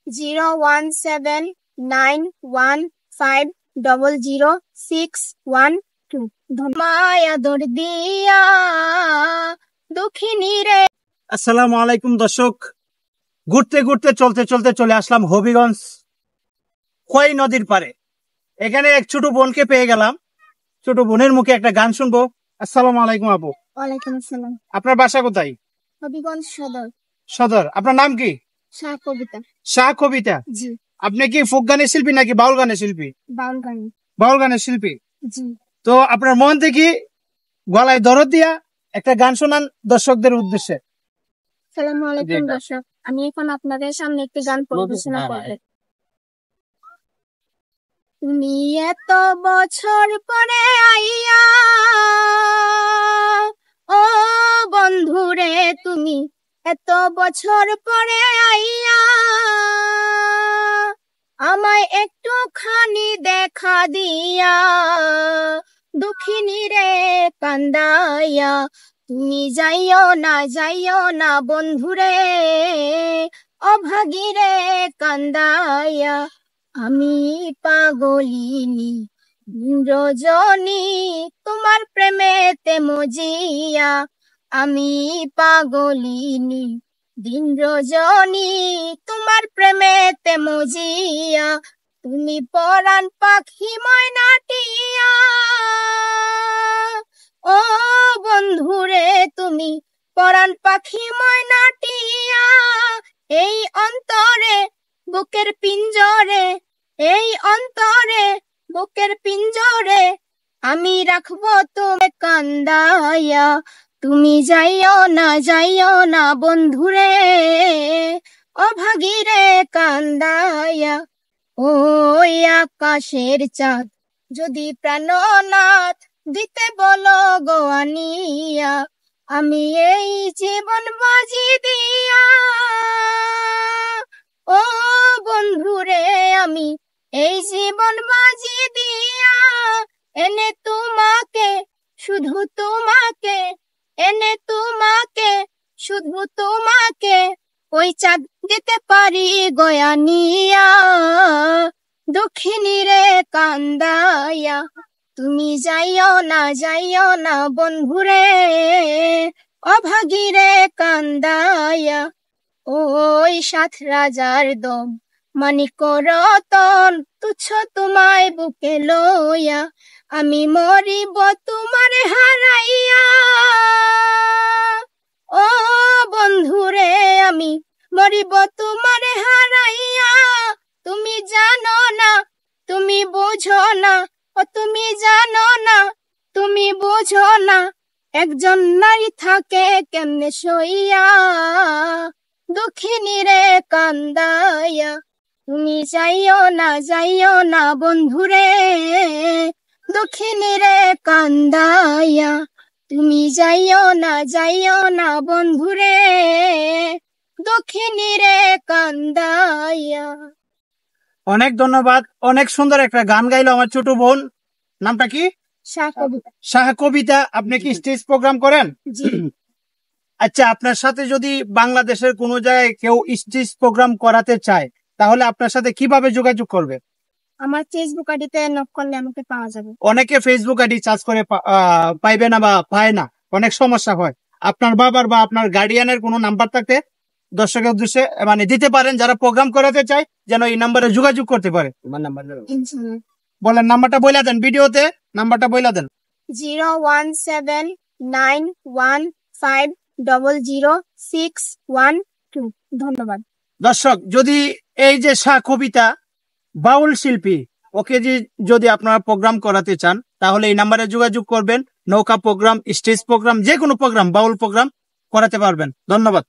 01791500612 মায়া দর দিয়া দুঃখিনী রে। আসসালামু আলাইকুম দর্শক, ঘুরতে ঘুরতে চলতে চলতে চলে আসলাম হবিগঞ্জ খোয়াই নদীর পারে। এখানে এক ছোট বোনকে পেয়ে গেলাম, ছোট বোনের মুখে একটা গান শুনবো। আসসালামু আলাইকুম আপু। ওয়ালাইকুম আসসালাম। আপনার বাসা কোথায়? হবিগঞ্জ সদর। সদর। আপনার নাম কি? শাহ কবিতা। শাহ কবিতা। জি। আপনি কি ফোক গানের শিল্পী নাকি বাউল গানের শিল্পী? বাউল গান। বাউল গানের শিল্পী। জি। তো আপনার মন থেকে গলায় দরদ দিয়া একটা গান শোনান দর্শকদের উদ্দেশ্যে। আসসালামু আলাইকুম দর্শক, আমি এখন আপনাদের সামনে একটি গান পরিবেশনা করব। তুমি এত বছর পরে আইয়া, ও বন্ধুরে তুমি এত বছর পরে আইয়া, আমায় একটুখানি দেখা দিয়া দুঃখিনী রে কান্দাইয়া। তুমি যাইও না বন্ধুরে অভাগীরে কান্দাইয়া। আমি পাগলিনী রজনী তোমার প্রেমেতে মজিয়া, আমি পাগলিনী দিন রজনী তোমার প্রেমেতে মজিয়া। তুমি পরাণ পাখি ময়নাটিয়া, ও বন্ধুরে তুমি পরাণ পাখি ময়নাটিয়া। এই অন্তরে বুকের পিঞ্জরে, এই অন্তরে বুকের পিঞ্জরে আমি রাখবো তুমি কান্দাইয়া। তুমি যাইও না বন্ধুরে অভাগীরে কান্দাইয়া। ওই আকাশের চাঁদ যদি প্রাণনাথ দিতে বলো গো আনিয়া, আমি এই জীবন বাজি দিয়া, ও বন্ধুরে আমি এই জীবন বাজি দিয়া এনে তোমাকে, শুধু তোমাকে, এনে তোমাকে, শুধু তোমাকে ওই চাঁদ দিতে পারি গয়ানিয়া দুঃখিনী রে কান্দাইয়া। তুমি যাইও না বন্ধুরে অভাগীরে কান্দাইয়া। ওই সাত রাজার দম মানিক রতন তুচ্ছ তোমায় বুকে লইয়া, আমি মরিব তোমারে হারাইয়া, ও বন্ধুরে আমি মরিব তোমারে হারাইয়া। তুমি জানো না, তুমি বুঝো না, ও তুমি জানো না, তুমি বুঝো না, একজন নারী থাকে কেমনে সইয়া দুঃখিনী রে কান্দাইয়া। তুমি যাইও না বন্ধুরে দুঃখিনী রে কান্দাইয়া। তুমি যাইও না বন্ধুরে দুঃখিনী রে কান্দাইয়া। অনেক ধন্যবাদ, অনেক সুন্দর একটা গান গাইলো আমার ছোট বোন। নামটা কি? শাহ কবিতা। শাহ কবিতা। আপনি কি স্টেজ প্রোগ্রাম করেন? জি। আচ্ছা, আপনার সাথে যদি বাংলাদেশের কোনো জায়গায় কেউ স্টেজ প্রোগ্রাম করাতে চায় তাহলে আপনার সাথে কিভাবে যোগাযোগ করবে? আমার ফেসবুক আইডিতে নক করলে আমাকে পাওয়া যাবে। অনেকে ফেসবুক আইডি চার্জ করে পাইবে না বা পায় না, অনেক সমস্যা হয়। আপনার বাবার বা আপনার গার্ডিয়ানের কোনো নাম্বার থাকতে দর্শকের উদ্দেশ্যে মানে দিতে পারেন, যারা প্রোগ্রাম করাতে চায় যেন এই নাম্বারে যোগাযোগ করতে পারে। তোমার নাম্বার বলেন, নাম্বারটা বইলা দেন, ভিডিওতে নাম্বারটা বইলা দেন। 01791500612। ধন্যবাদ দর্শক। যদি এই যে শাহ কবিতা বাউল শিল্পী, ওকে যদি আপনারা প্রোগ্রাম করাতে চান তাহলে এই নাম্বারে যোগাযোগ করবেন। নৌকা প্রোগ্রাম, স্টেজ প্রোগ্রাম, যে কোনো প্রোগ্রাম, বাউল প্রোগ্রাম করাতে পারবেন। ধন্যবাদ।